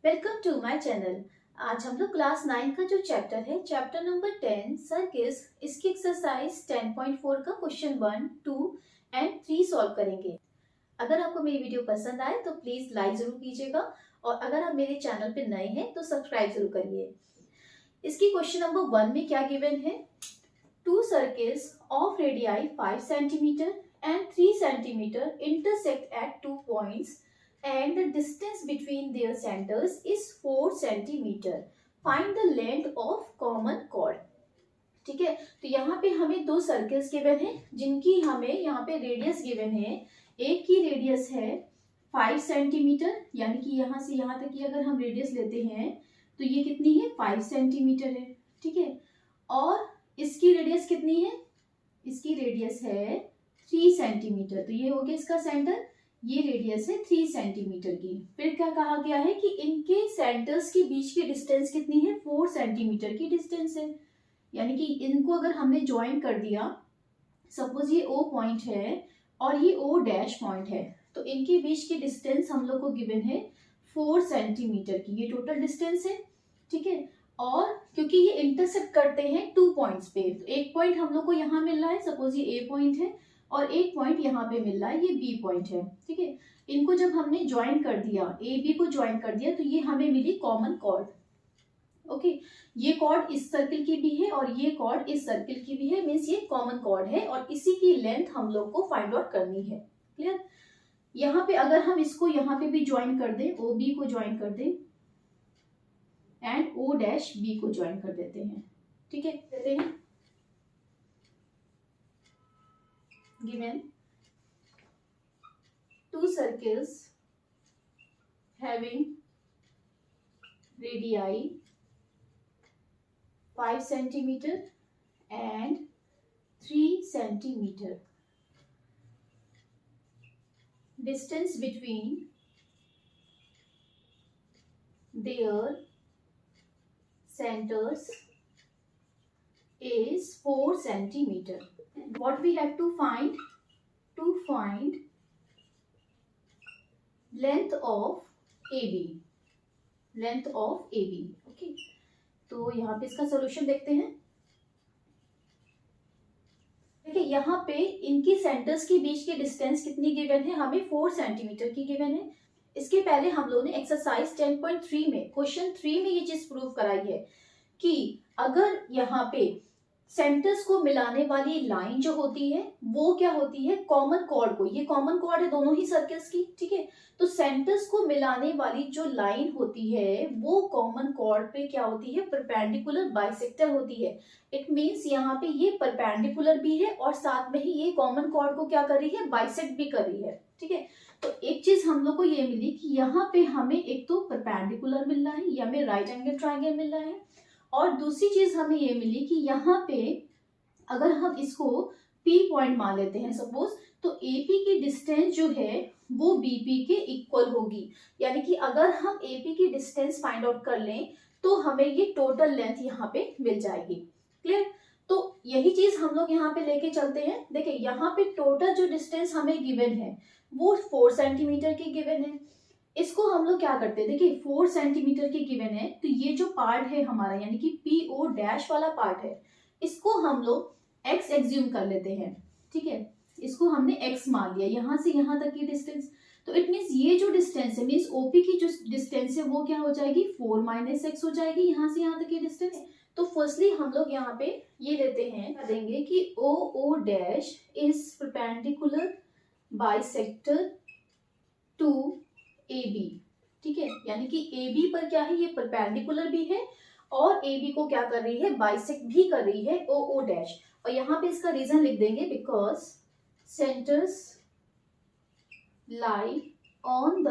Welcome to my channel. आज हम लोग क्लास 9 का जो चैप्टर है, चैप्टर नंबर 10 सर्किल्स, इसकी एक्सरसाइज 10.4 का क्वेश्चन 1, 2 एंड 3 सॉल्व करेंगे। अगर आपको मेरी वीडियो पसंद आए तो प्लीज लाइक जरूर कीजिएगा और अगर आप मेरे चैनल पे नए हैं तो सब्सक्राइब जरूर करिए। इसकी क्वेश्चन नंबर 1 में क्या गिवन है? Two circles of radii 5 centimetre and 3 centimetre intersect at 2 points and the distance between their centers is 4 centimeter. Find the length of common chord. ठीक है, तो यहाँ पे हमें दो सर्कल्स गिवन है जिनकी हमें यहाँ पे रेडियस गिवन है। एक की रेडियस है 5 सेंटीमीटर, यानी कि यहाँ से यहाँ तक की अगर हम रेडियस लेते हैं तो ये कितनी है? 5 सेंटीमीटर है। ठीक है, और इसकी रेडियस कितनी है? इसकी रेडियस है 3 सेंटीमीटर, तो ये हो गया इसका सेंटर। ये रेडियस है 3 सेंटीमीटर की। फिर क्या कहा गया है कि इनके सेंटर्स के बीच की डिस्टेंस कितनी है? 4 सेंटीमीटर की डिस्टेंस है। यानी कि इनको अगर हमने ज्वाइन कर दिया, सपोज ये O पॉइंट है और ये O डैश पॉइंट है, तो इनके बीच की डिस्टेंस हम लोग को गिवन है 4 सेंटीमीटर की। ये टोटल डिस्टेंस है। ठीक है, और क्योंकि ये इंटरसेक्ट करते हैं 2 पॉइंट्स पे, तो एक पॉइंट हम लोग को यहाँ मिल रहा है, सपोज ये A पॉइंट है और एक पॉइंट यहाँ पे मिल रहा है, ये B पॉइंट है। ठीक है, इनको जब हमने ज्वाइन कर दिया, A B को ज्वाइन कर दिया, तो ये हमें मिली कॉमन कॉर्ड। ओके, ये कॉर्ड इस सर्किल की भी है और ये कॉर्ड इस सर्किल की भी है, मीन्स ये कॉमन कॉर्ड है और इसी की लेंथ हम लोग को फाइंड आउट करनी है। क्लियर? यहाँ पे अगर हम इसको यहाँ पे भी ज्वाइन कर दें, OB को ज्वाइन कर दें एंड O डैश B को ज्वाइन कर देते हैं। ठीक है, देते हैं given two circles having radii 5 centimeter and 3 centimeter. Distance between their centers is 4 centimeter. What we have to find? To find length of AB. Length of AB. Okay. तो यहाँ पे इसका सोल्यूशन देखते हैं। देखिए, यहाँ पे इनकी सेंटर्स के बीच की डिस्टेंस कितनी गिवन है? हमें 4 सेंटीमीटर की गिवन है। इसके पहले हम लोगों ने एक्सरसाइज 10.3 में, क्वेश्चन 3 में ये चीज प्रूव कराई है कि अगर यहाँ पे सेंटर्स को मिलाने वाली लाइन जो होती है वो क्या होती है? कॉमन कॉर्ड को, ये कॉमन कॉर्ड है दोनों ही सर्कल्स की। ठीक है, तो सेंटर्स को मिलाने वाली जो लाइन होती है वो कॉमन कॉर्ड पे क्या होती है? परपेंडिकुलर बाइसेक्टर होती है। इट मींस यहाँ पे ये परपेंडिकुलर भी है और साथ में ही ये कॉमन कॉर्ड को क्या कर रही है? बाइसेक्ट भी कर रही है। ठीक है, तो एक चीज हम लोग को ये मिली कि यहाँ पे हमें एक तो परपेंडिकुलर मिल रहा है, ये हमें राइट एंगल ट्राइंगल मिल रहा है, और दूसरी चीज हमें ये मिली कि यहाँ पे अगर हम इसको P पॉइंट मान लेते हैं सपोज, तो AP की डिस्टेंस जो है वो BP के इक्वल होगी। यानी कि अगर हम AP की डिस्टेंस फाइंड आउट कर लें तो हमें ये टोटल लेंथ यहाँ पे मिल जाएगी। क्लियर? तो यही चीज हम लोग यहाँ पे लेके चलते हैं। देखिए, यहाँ पे टोटल जो डिस्टेंस हमें गिवन है वो 4 सेंटीमीटर की गिवन है। इसको हम लोग क्या करते हैं? देखिए, 4 सेंटीमीटर की गिवन है, तो ये जो पार्ट है हमारा, यानी कि PO डैश वाला पार्ट है, इसको हम लोग x एग्ज्यूम कर लेते हैं। ठीक है, इसको हमने x मान लिया, यहां से यहां तक की डिस्टेंस। तो इट मीन्स ये जो डिस्टेंस है, मीन्स OP की जो डिस्टेंस है वो क्या हो जाएगी? 4 - x हो जाएगी, यहां से यहां तक की डिस्टेंस। तो फर्स्टली हम लोग यहाँ पे ये लेते हैं, देंगे कि OO dash is perpendicular bisector to AB। ठीक है, यानी कि AB पर क्या है? ये परपेंडिकुलर भी है और AB को क्या कर रही है? बाइसेक्ट भी कर रही है, OO डैश। और यहाँ पे इसका रीजन लिख देंगे, because centres lie on the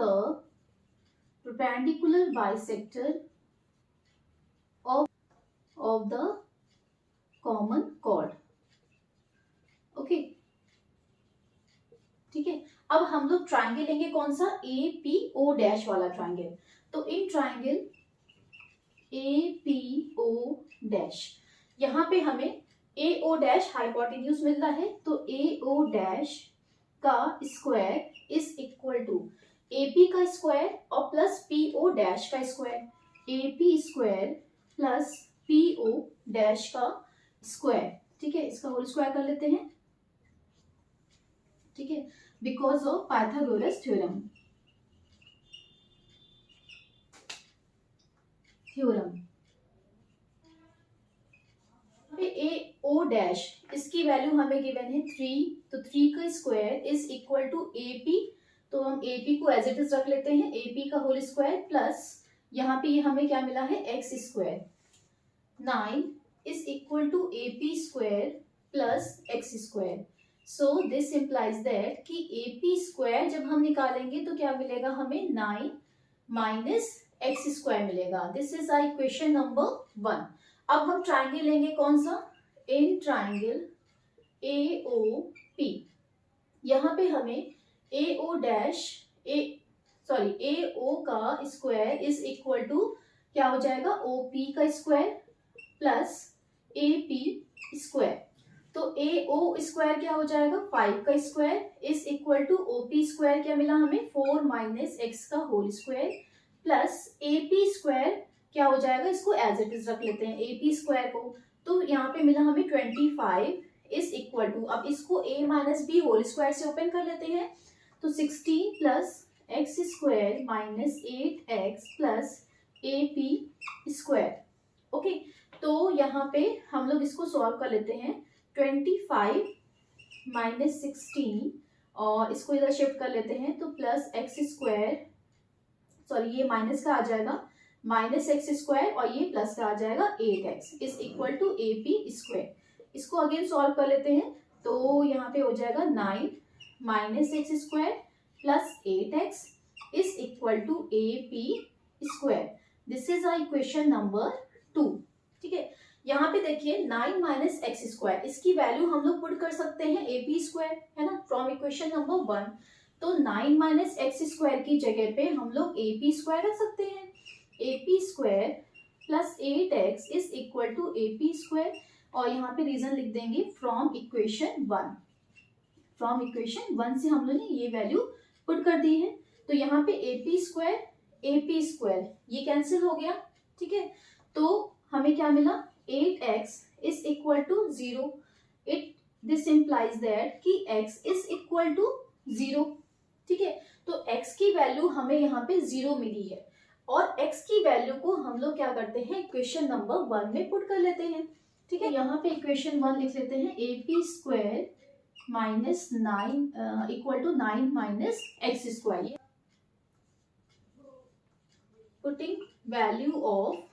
perpendicular bisector of the common chord. Okay, ठीक है, अब हम लोग ट्राइंगल लेंगे, कौन सा? APO डैश वाला ट्राइंगल। तो इन ट्राइंगल APO डैश, यहाँ पे हमें AO डैश हाइपोटेन्यूज मिल रहा है, तो AO डैश का square is equal to, AP का स्क्वायर और प्लस PO डैश का square, AP square plus PO dash का स्क्वायर, ठीक है, इसका होल स्क्वायर कर लेते हैं, ठीक है, because of Pythagoras theorem. A O dash, इसकी वैल्यू हमें गिवन है 3, तो 3 का square is equal to AP, तो हम AP को एज इट इज रख लेते हैं, AP का होल स्क्वायर प्लस यहाँ पे ये हमें क्या मिला है x square, 9 is equal to AP square plus x square. So this implies that कि AP स्क्वायर जब हम निकालेंगे तो क्या मिलेगा हमें 9 माइनस x स्क्वायर मिलेगा। This is our equation number 1। अब हम ट्राइंगल लेंगे कौन सा, इन ट्राइंगल AOP, यहाँ पे हमें AO डैश AO का स्क्वायर इज इक्वल टू क्या हो जाएगा, OP का स्क्वायर प्लस AP स्क्वायर, तो AO स्क्वायर क्या हो जाएगा 5 का square is equal to OP square क्या मिला हमें 4 माइनस x का whole square plus AP square क्या हो जाएगा, इसको एज इट इज रख लेते हैं AP स्क्वायर को, तो यहाँ पे मिला हमें 25 इज इक्वल टू, अब इसको a minus B whole square से ओपन कर लेते हैं, तो 16 plus x square minus 8x plus AP square. Okay, तो यहाँ पे हम लोग इसको सॉल्व कर लेते हैं, 25 माइनस 16 और इसको इधर शिफ्ट कर लेते हैं, तो प्लस एक्स स्क्वायर, सॉरी ये माइनस का आ जाएगा माइनस एक्स स्क्वायर और ये प्लस का आ जाएगा 8x is equal to AP square. इसको अगेन सॉल्व कर लेते हैं, तो यहाँ पे हो जाएगा 9 minus x square plus 8x is equal to AP square. This is our equation number 2, ठीक है। यहाँ पे देखिए 9 माइनस एक्स स्क्वायर, इसकी वैल्यू हम लोग पुट कर सकते हैं AP स्क्वायर, है ना, फ्रॉम इक्वेशन नंबर 1। तो 9 माइनस एक्स स्क्वायर की जगह पे हम लोग AP स्क्वायर रख सकते हैं, AP square plus 8x is equal to AP square, और यहाँ पे रीजन लिख देंगे फ्रॉम इक्वेशन 1। फ्रॉम इक्वेशन 1 से हम लोग ने ये वैल्यू पुट कर दी है, तो यहाँ पे AP स्क्वायर ये कैंसिल हो गया, ठीक है, तो हमें क्या मिला 8x is equal to 0, this implies that कि x इज इक्वल टू 0, ठीक है, तो x की वैल्यू हमें यहाँ पे 0 मिली है, और x की वैल्यू को हम लोग क्या करते हैं इक्वेशन नंबर 1 में पुट कर लेते हैं, ठीक है। यहाँ पे इक्वेशन 1 लिख लेते हैं, AP square minus 9 equal to 9 minus x square, putting value of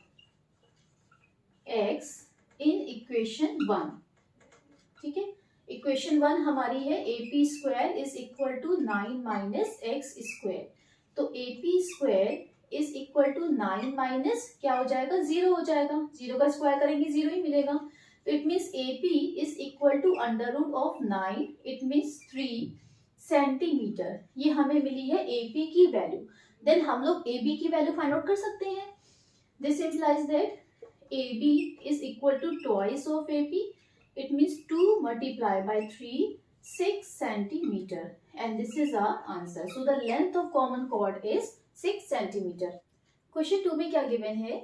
x in equation 1, ठीक है। इक्वेशन 1 हमारी है AP square is equal to 9 minus x square, तो AP square is equal to 9 minus क्या हो जाएगा 0 हो जाएगा, 0 का स्क्वायर करेंगे 0 ही मिलेगा, तो it means AP is equal to under root of 9, it means 3 centimetre, ये हमें मिली है AP की वैल्यू। देन हम लोग AB की वैल्यू फाइंड आउट कर सकते हैं, this implies that AB is equal to twice of AP, it means 2 multiplied by 3, 6 centimeter, and this is our answer. So the length of common chord is 6 centimeter. Question 2 में क्या given है,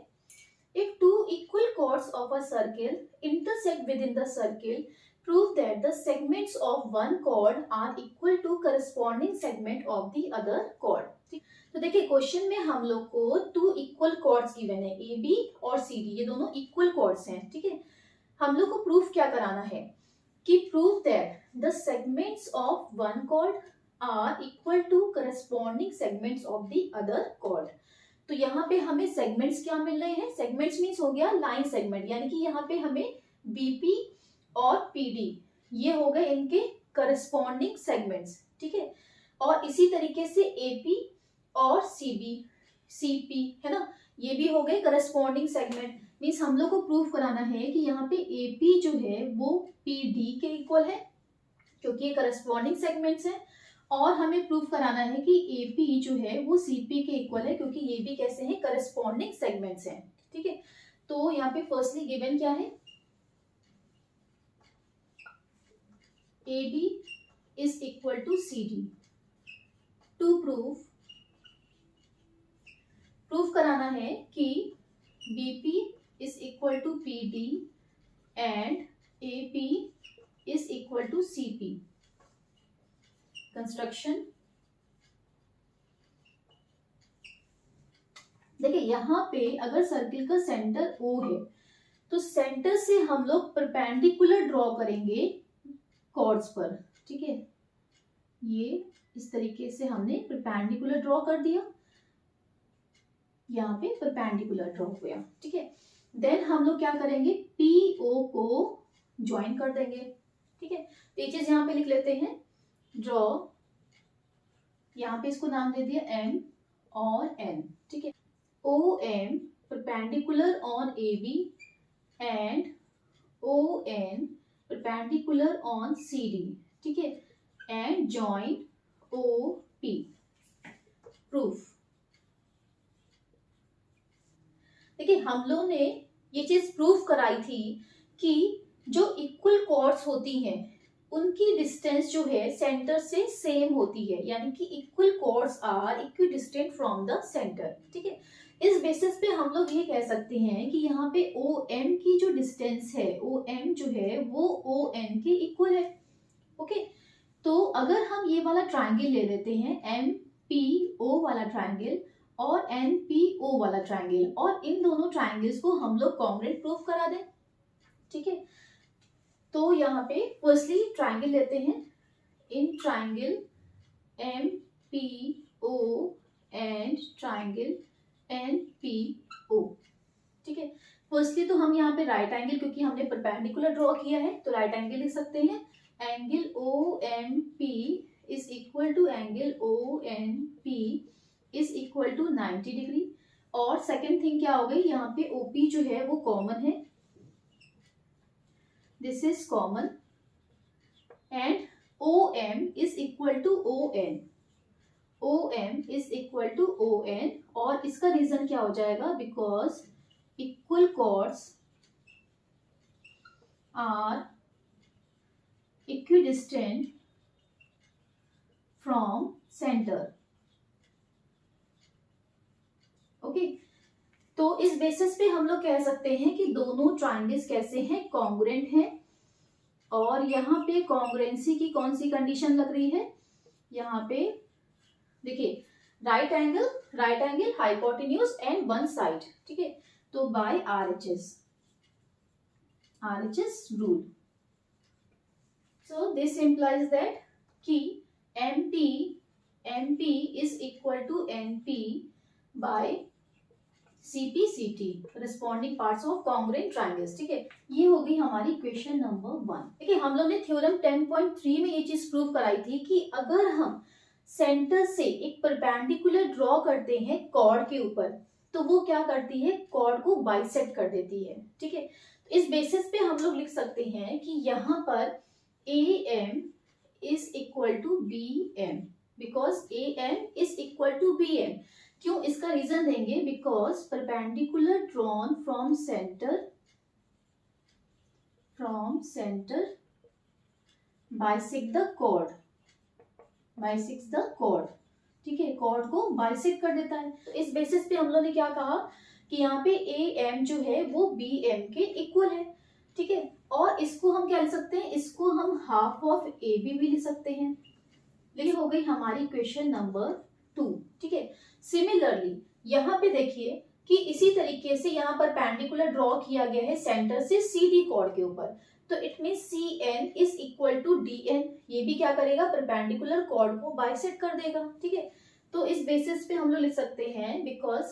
if two equal chords of a circle intersect within the circle, prove that the segments of one chord are equal to corresponding segment of the other chord. तो देखिए question में हम लोग को 2 equal chords given है, AB और CD, ये दोनों इक्वल कॉर्ड्स हैं, ठीक है। हम लोग को प्रूफ क्या कराना है कि prove that the segments of one chord are equal to corresponding segments of the other chord. तो यहाँ पे हमें सेगमेंट्स क्या मिल रहे हैं, सेगमेंट्स मीन्स हो गया लाइन सेगमेंट, यानी कि यहाँ पे हमें BP और PD ये हो गए इनके करस्पॉन्डिंग सेगमेंट्स, ठीक है। और इसी तरीके से AP और CP है ना, ये भी हो गए करस्पॉन्डिंग सेगमेंट। मीन्स हम लोग को प्रूफ कराना है कि यहाँ पे AP जो है वो PD के इक्वल है क्योंकि ये करस्पॉन्डिंग सेगमेंट्स हैं, और हमें प्रूफ कराना है कि AP जो है वो CP के इक्वल है क्योंकि ये भी कैसे हैं करस्पॉन्डिंग सेगमेंट्स हैं, ठीक है। तो यहाँ पे फर्स्टली गिवन क्या है, AB is equal to CD. To prove है कि BP is equal to PD and AP is equal to CP। Construction देखिए, यहाँ पे अगर सर्किल का सेंटर O है तो सेंटर से हम लोग परपेंडिकुलर ड्रॉ करेंगे कॉर्ड्स पर। ठीक है, ये इस तरीके से हमने परपेंडिकुलर ड्रॉ कर दिया, यहाँ पे परपेंडिकुलर ड्रॉ हुआ। ठीक है, देन हम लोग क्या करेंगे, PO को ज्वाइन कर देंगे। ठीक है, तो ये चीज यहाँ पे लिख लेते हैं, ड्रॉ, यहाँ पे इसको नाम दे दिया M और N। ठीक है, OM perpendicular on AB and ON perpendicular on CD। ठीक है, एंड जॉइन OP। प्रूफ देखिए, हम लोग ने ये चीज प्रूफ कराई थी कि जो इक्वल कॉर्ड्स होती हैं उनकी डिस्टेंस जो है सेंटर से सेम होती है, यानी कि equal chords are equidistant from the centre. ठीक है, इस बेसिस पे हम लोग ये कह सकते हैं कि यहाँ पे OM की जो डिस्टेंस है, OM जो है वो ON के इक्वल है। ओके, तो अगर हम ये वाला ट्राइंगल ले लेते हैं, MPO वाला ट्राइंगल और NPO वाला ट्राइंगल, और इन दोनों ट्राइंगल्स को हम लोग कॉन्ग्रुएंट प्रूफ करा दें। ठीक है, तो यहाँ पे फर्स्टली ट्राइंगल लेते हैं, in triangle MPO and triangle NPO। ठीक है, फर्स्टली तो हम यहाँ पे राइट एंगल, क्योंकि हमने परपेंडिकुलर ड्रॉ किया है तो राइट एंगल लिख सकते हैं, angle OMP is equal to angle ONP is equal to 90 degree. और सेकेंड थिंग क्या हो गई, यहाँ पे OP जो है वो कॉमन है, this is common, and OM is equal to ON, OM is equal to ON। और इसका रीजन क्या हो जाएगा, because equal chords are equidistant from centre. Okay, तो इस बेसिस पे हम लोग कह सकते हैं कि दोनों ट्राइंगल्स कैसे हैं, कॉन्ग्रुएंट हैं। और यहाँ पे कॉन्ग्रुएंसी की कौन सी कंडीशन लग रही है, यहाँ पे देखिए, right angle hypotenuse and one side. ठीक है, तो by RHS rule, so this implies that कि MP is equal to NP by CP/CT corresponding parts of congruent triangles. ठीक है, ये हो गई हमारी क्वेश्चन नंबर 1। देखिए, हम लोग ने थ्योरम 10.3 में ये चीज प्रूव कराई थी कि अगर हम सेंटर से एक परपेंडिकुलर ड्रॉ करते हैं कॉर्ड के ऊपर, तो वो क्या करती है, कॉर्ड को बाइसेक्ट कर देती है। ठीक है, तो इस बेसिस पे हम लोग लिख सकते हैं कि यहाँ पर AM is equal to BM, because AM is equal to BM। क्यों, इसका रीजन देंगे, because perpendicular drawn from centre bisect the chord, ठीक है, कॉर्ड को बाइसेक्ट कर देता है। तो इस बेसिस पे हम लोग ने क्या कहा कि यहाँ पे AM जो है वो BM के इक्वल है। ठीक है, और इसको हम क्या लिख सकते हैं, इसको हम हाफ ऑफ AB भी लिख सकते हैं। ये हो गई हमारी क्वेश्चन नंबर 2। ठीक है, सिमिलरली यहाँ पे देखिए कि इसी तरीके से यहाँ पर परपेंडिकुलर ड्रॉ किया गया है सेंटर से CD कॉर्ड के ऊपर, तो it mean CN is equal to DN। ये भी क्या करेगा, परपेंडिकुलर कॉर्ड को बाइसेक्ट कर देगा। ठीक है, तो इस बेसिस पे हम लोग लिख सकते हैं, because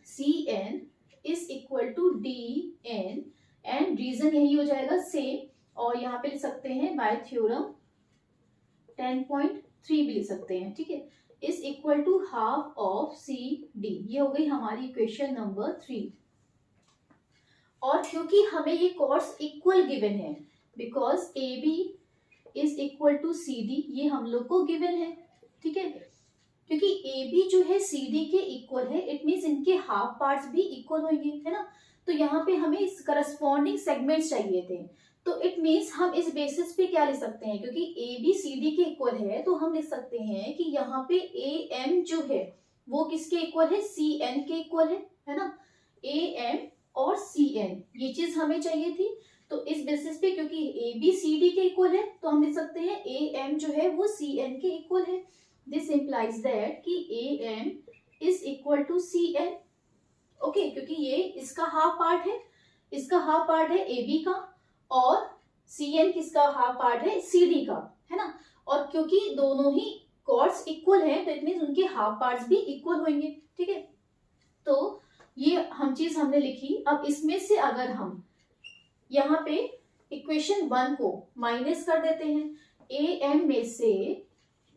CN is equal to DN and reason यही हो जाएगा सेम। और यहाँ पे लिख सकते हैं बाय थ्योरम 10.3 भी लिख सकते हैं। ठीक है, is equal to half of CD। ये हो गई हमारी क्वेश्चन नंबर 3। और क्योंकि हमें ये कॉर्ड्स इक्वल गिवन है, because AB is equal to CD, ये हम लोग को गिवन है। ठीक है, क्योंकि AB जो है CD के इक्वल है, इट मीन्स इनके हाफ पार्ट्स भी इक्वल होंगे, है ना। तो यहाँ पे हमें इस करस्पॉन्डिंग सेगमेंट्स चाहिए थे, तो इट मीन्स हम इस बेसिस पे क्या लिख सकते हैं, क्योंकि AB CD के इक्वल है, तो हम लिख सकते हैं कि यहाँ पे AM जो है वो किसके इक्वल है, सी एन के इक्वल है ना, ए एम और सी एन, ये चीज हमें चाहिए थी। तो इस बेसिस पे क्योंकि ए बी सी डी के इक्वल है तो हम लिख सकते हैं ए एम जो है वो सी एन के इक्वल है। दिस इंप्लाइज दैट कि A M is equal to C N. Okay, क्योंकि ये इसका हाफ पार्ट है, इसका हाफ पार्ट है ए बी का, और सी एन किसका हाफ पार्ट है, सी डी का, है ना। और क्योंकि दोनों ही कॉर्ड्स इक्वल हैं तो इट मींस उनके हाफ पार्ट्स भी इक्वल होंगे। ठीक है, तो ये हम चीज हमने लिखी। अब इसमें से अगर हम यहाँ पे इक्वेशन 1 को माइनस कर देते हैं, ए एम में से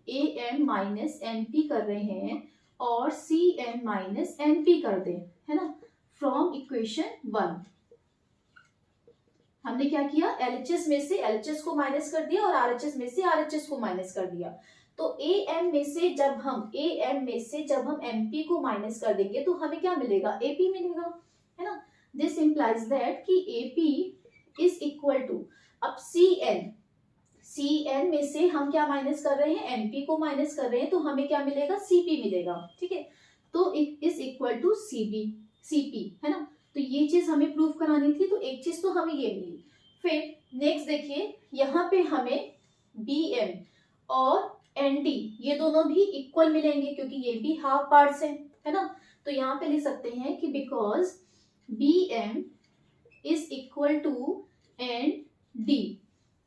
A M minus N P कर रहे हैं और C N minus N P कर दें, है ना, फ्रॉम इक्वेशन 1। हमने क्या किया, एलएचएस में से एलएचएस को माइनस कर दिया और आरएचएस में से आरएचएस को माइनस कर दिया। तो ए एम में से जब हम एमपी को माइनस कर देंगे तो हमें क्या मिलेगा, एपी मिलेगा, है ना। दिस इंप्लाइज दैट कि एपी इज इक्वल टू, अब सी एन में से हम क्या माइनस कर रहे हैं, एमपी को माइनस कर रहे हैं तो हमें क्या मिलेगा, सीपी मिलेगा। ठीक है, तो it is equal to CP, है ना। तो ये चीज हमें प्रूव करानी थी, तो एक चीज तो हमें ये मिली। फिर नेक्स्ट देखिए, यहाँ पे हमें बी एम और एन डी ये दोनों भी इक्वल मिलेंगे क्योंकि ये भी हाफ पार्ट्स हैं, है ना। तो यहाँ पे लिख सकते हैं कि because B M is equal to N D,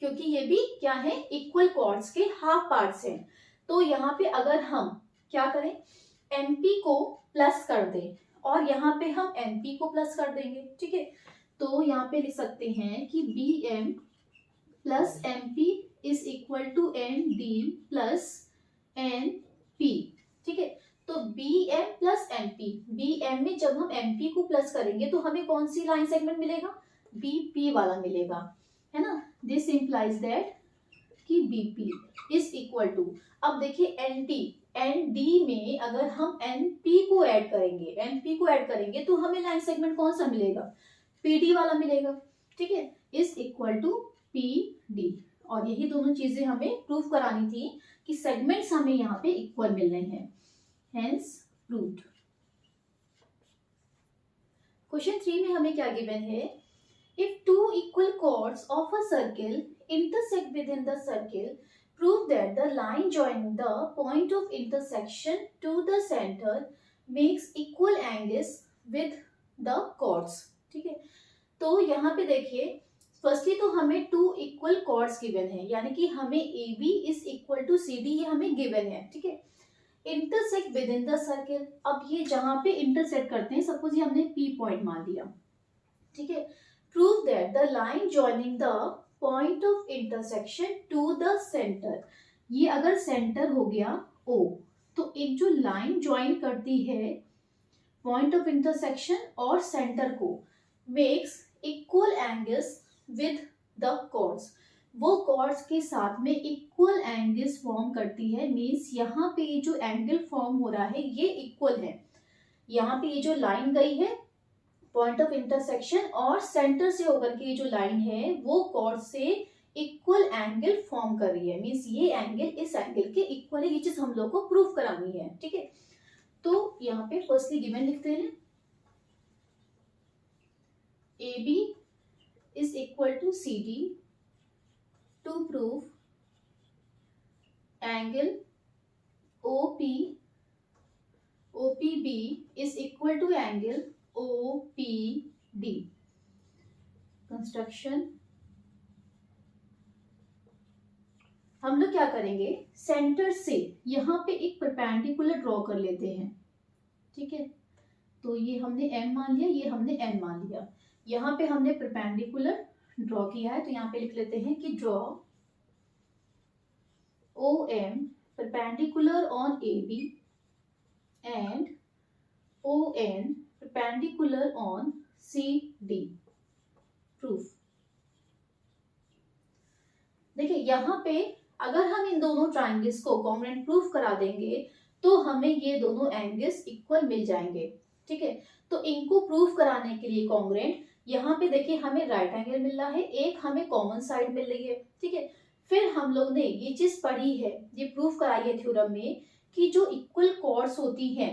क्योंकि ये भी क्या है, इक्वल कॉर्ड्स के हाफ पार्ट्स हैं। तो यहाँ पे अगर हम क्या करें, एमपी को प्लस कर दें और यहाँ पे हम एनपी को प्लस कर देंगे। ठीक है, तो यहाँ पे लिख सकते हैं कि B M plus MP is equal to N D plus N P. ठीक है, तो B M plus MP, B M में जब हम एमपी को प्लस करेंगे तो हमें कौन सी लाइन सेगमेंट मिलेगा, बीपी वाला मिलेगा, है ना। दिस इंप्लाइज दैट कि बीपी इज इक्वल टू, अब देखिए एन डी में अगर हम एनपी को ऐड करेंगे तो हमें लाइन सेगमेंट कौन सा मिलेगा, पीडी वाला मिलेगा। ठीक है, इज इक्वल टू पीडी, और यही दोनों चीजें हमें प्रूव करानी थी कि सेगमेंट्स हमें यहाँ पे इक्वल मिल रहे हैं, हेंस प्रूव्ड। क्वेश्चन 3 में हमें क्या गिवन है, if two equal chords of a circle intersect within the circle, prove that the line joining the point of intersection to the center makes equal angles with the chords। ठीक है, तो यहाँ पे देखिए, फर्स्टली तो हमें two equal chords given है, यानी कि हमें A B is equal to C D, ये हमें गिवन है। ठीक है, intersect within the circle, अब ये जहां पे इंटरसेक्ट करते हैं, सपोज ये हमने पी पॉइंट मान लिया। ठीक है, prove that the line joining the point of intersection to the centre, ये अगर सेंटर हो गया ओ, तो एक जो लाइन ज्वाइन करती है पॉइंट ऑफ इंटरसेक्शन और सेंटर को, makes equal angles with the chords, वो कॉर्ड्स के साथ में इक्वल एंगल्स फॉर्म करती है। मीन्स यहाँ पे ये जो एंगल फॉर्म हो रहा है ये इक्वल है, यहाँ पे ये जो लाइन गई है पॉइंट ऑफ इंटरसेक्शन और सेंटर से होकर के ये जो लाइन है वो कॉर्ड से इक्वल एंगल फॉर्म कर रही है। मीन्स ये एंगल इस एंगल के इक्वल है, ये चीज हम लोग को प्रूव करानी है। ठीक है, तो यहाँ पे फर्स्टली गिवन लिखते हैं, A B is equal to C D to prove angle OPB is equal to angle OPD। Construction हम लोग क्या करेंगे, सेंटर से यहाँ पे एक परपेंडिकुलर ड्रॉ कर लेते हैं। ठीक है, तो ये हमने M मान लिया, ये हमने N मान लिया, यहाँ पे हमने परपेंडिकुलर ड्रॉ किया है, तो यहाँ पे लिख लेते हैं कि draw OM perpendicular on AB and ON perpendicular on CD। Proof देखिए, यहाँ पे अगर हम इन दोनों ट्राइंगल्स को कॉन्ग्रुएंट प्रूफ करा देंगे तो हमें ये दोनों एंगल्स इक्वल मिल जाएंगे। ठीक है, तो इनको प्रूफ कराने के लिए कॉन्ग्रुएंट, यहाँ पे देखिए हमें राइट एंगल मिल रहा है, एक हमें कॉमन साइड मिल रही है। ठीक है, फिर हम लोग ने ये चीज पढ़ी है, ये प्रूफ कराई है थ्योरम में कि जो इक्वल कॉर्ड्स होती हैं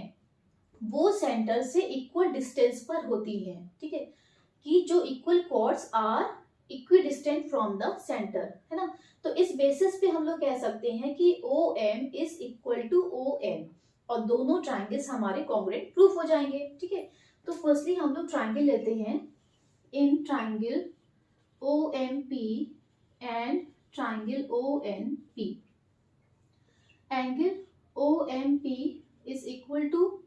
वो सेंटर से इक्वल डिस्टेंस पर होती है। ठीक है, कि जो equal chords are equidistant from the centre, है ना। तो इस बेसिस पे हम लोग कह सकते हैं कि O M is equal to O N, और दोनों ट्राइंगल्स हमारे कॉन्ग्रुएंट प्रूफ हो जाएंगे। ठीक है, तो फर्स्टली हम लोग ट्राइंगल लेते हैं। In triangle O M P and triangle O N P, angle O M P is equal to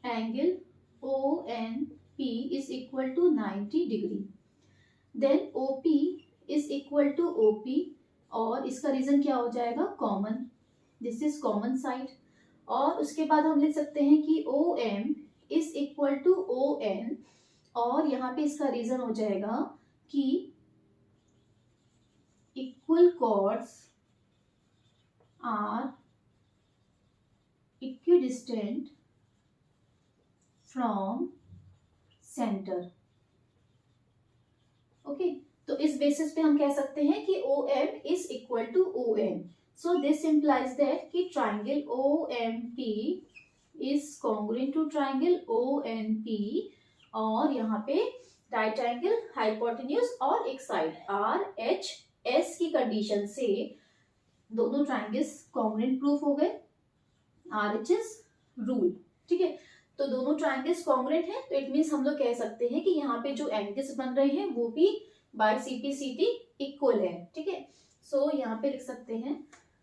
angle ONP is equal to 90 degree. Then OP is equal to OP, और इसका reason क्या हो जाएगा, common, this is common side. और उसके बाद हम लिख सकते हैं कि OM is equal to ON, और यहाँ पे इसका रीजन हो जाएगा कि equal chords are equidistant from centre. Okay, तो इस बेसिस पे हम कह सकते हैं कि OM is equal to ON। So this implies that कि triangle OMP is congruent to triangle ONP, और यहाँ पे राइट एंगल, हाइपोटेन्यूज और एक साइड RHS की कंडीशन से दोनों ट्राइंगल्स कॉन्ग्रुएंट प्रूफ हो गए, RHS रूल। ठीक है, तो दोनों ट्राइंगल्स कॉन्ग्रुएंट हैं, तो इट मींस हम लोग कह सकते हैं कि यहाँ पे जो एंगल्स बन रहे हैं वो भी बाय CP/CT इक्वल है। ठीक है, सो यहाँ पे लिख सकते हैं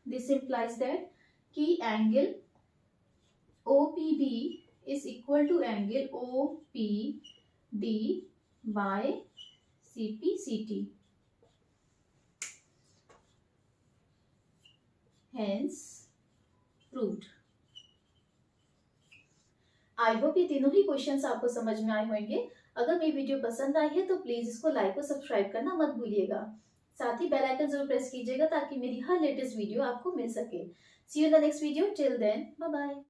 दिस इंप्लाइज दैट कि angle OPB is equal to angle OPD by CP/CT, hence proved. I hope ये तीनों ही क्वेश्चंस आपको समझ में आए होंगे। अगर मेरी वीडियो पसंद आई है तो प्लीज इसको लाइक और सब्सक्राइब करना मत भूलिएगा। साथ ही बेल आइकन जरूर प्रेस कीजिएगा ताकि मेरी हर लेटेस्ट वीडियो आपको मिल सके। See you in the next video, till then bye bye.